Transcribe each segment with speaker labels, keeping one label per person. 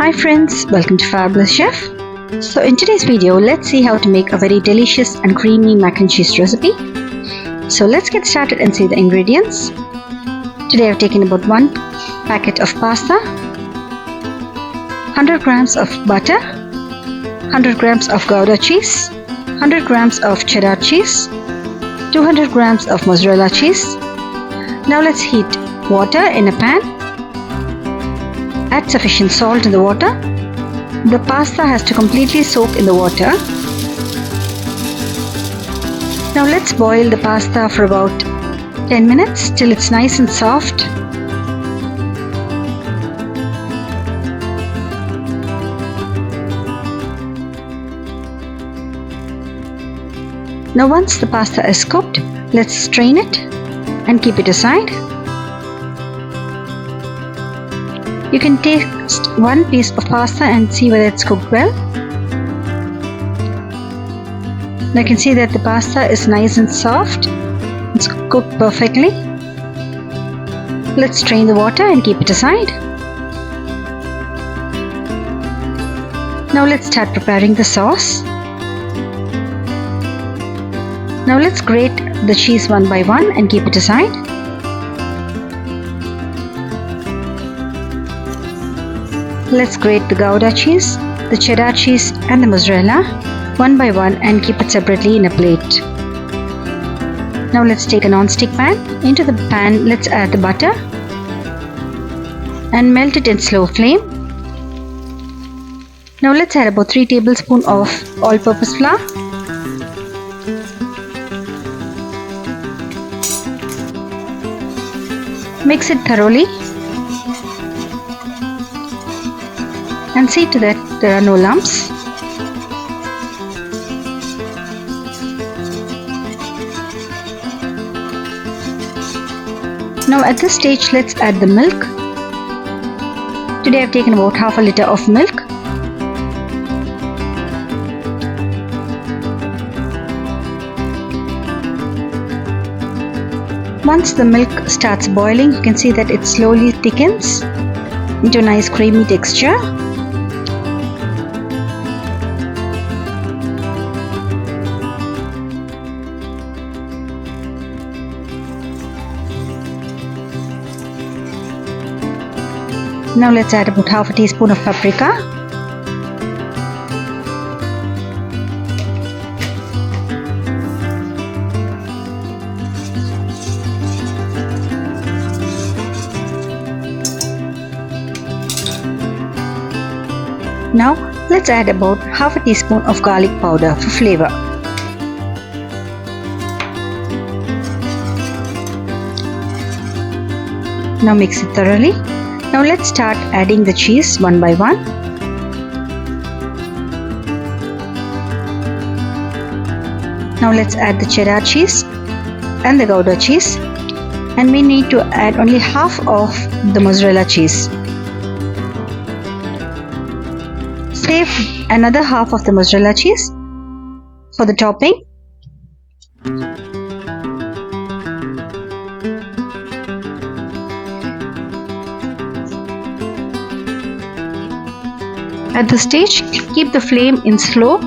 Speaker 1: Hi friends, welcome to Fabulous Chef. So in today's video, let's see how to make a very delicious and creamy mac and cheese recipe. So let's get started and see the ingredients. Today I've taken about 1 packet of pasta, 100 grams of butter, 100 grams of Gouda cheese, 100 grams of cheddar cheese, 200 grams of mozzarella cheese. Now let's heat water in a pan. Add sufficient salt in the water. The pasta has to completely soak in the water. Now let's boil the pasta for about 10 minutes till it's nice and soft. Now once the pasta is cooked, let's strain it and keep it aside. You can taste one piece of pasta and see whether it's cooked well. Now you can see that the pasta is nice and soft. It's cooked perfectly. Let's strain the water and keep it aside. Now let's start preparing the sauce. Now let's grate the cheese one by one and keep it aside. Let's grate the Gouda cheese, the cheddar cheese and the mozzarella one by one and keep it separately in a plate. Now let's take a non-stick pan. Into the pan let's add the butter and melt it in slow flame. Now let's add about 3 tablespoons of all-purpose flour. Mix it thoroughly and see to that there are no lumps. Now at this stage let's add the milk. Today I've taken about half a liter of milk. Once the milk starts boiling, you can see that it slowly thickens into a nice creamy texture. Now let's add about half a teaspoon of paprika. Now let's add about half a teaspoon of garlic powder for flavor. Now mix it thoroughly. Now let's start adding the cheese one by one. Now let's add the cheddar cheese and the Gouda cheese, and we need to add only half of the mozzarella cheese. Save another half of the mozzarella cheese for the topping. At this stage, keep the flame in slow.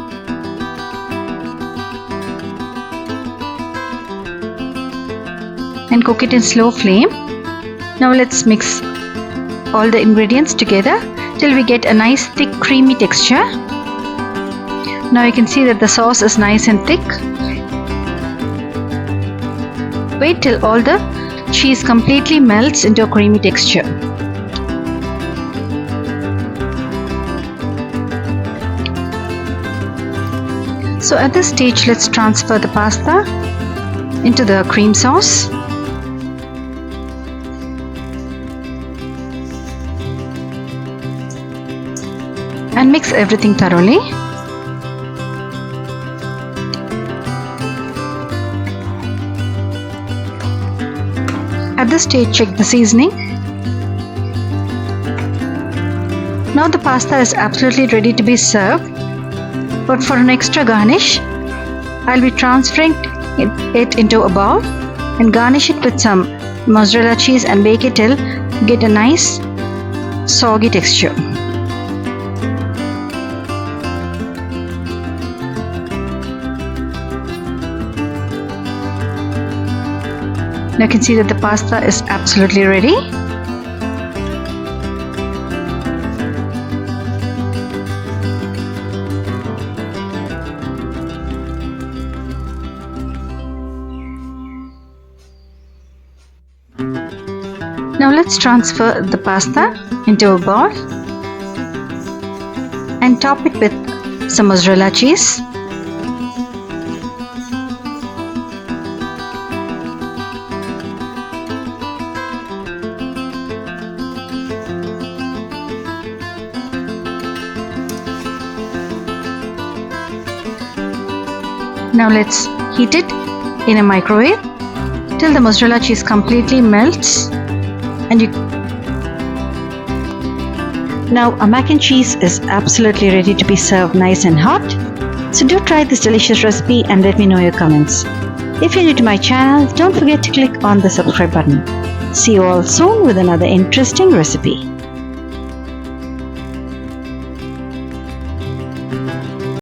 Speaker 1: And cook it in slow flame. Now let's mix all the ingredients together till we get a nice thick creamy texture. Now you can see that the sauce is nice and thick. Wait till all the cheese completely melts into a creamy texture. So at this stage, let's transfer the pasta into the cream sauce. And mix everything thoroughly. At this stage, check the seasoning. Now the pasta is absolutely ready to be served. But for an extra garnish, I'll be transferring it into a bowl and garnish it with some mozzarella cheese and bake it till get a nice soggy texture. Now you can see that the pasta is absolutely ready. Now let's transfer the pasta into a bowl and top it with some mozzarella cheese. Now let's heat it in a microwave till the mozzarella cheese completely melts. And now our mac and cheese is absolutely ready to be served nice and hot. So do try this delicious recipe and let me know your comments. If you're new to my channel, don't forget to click on the subscribe button. See you all soon with another interesting recipe.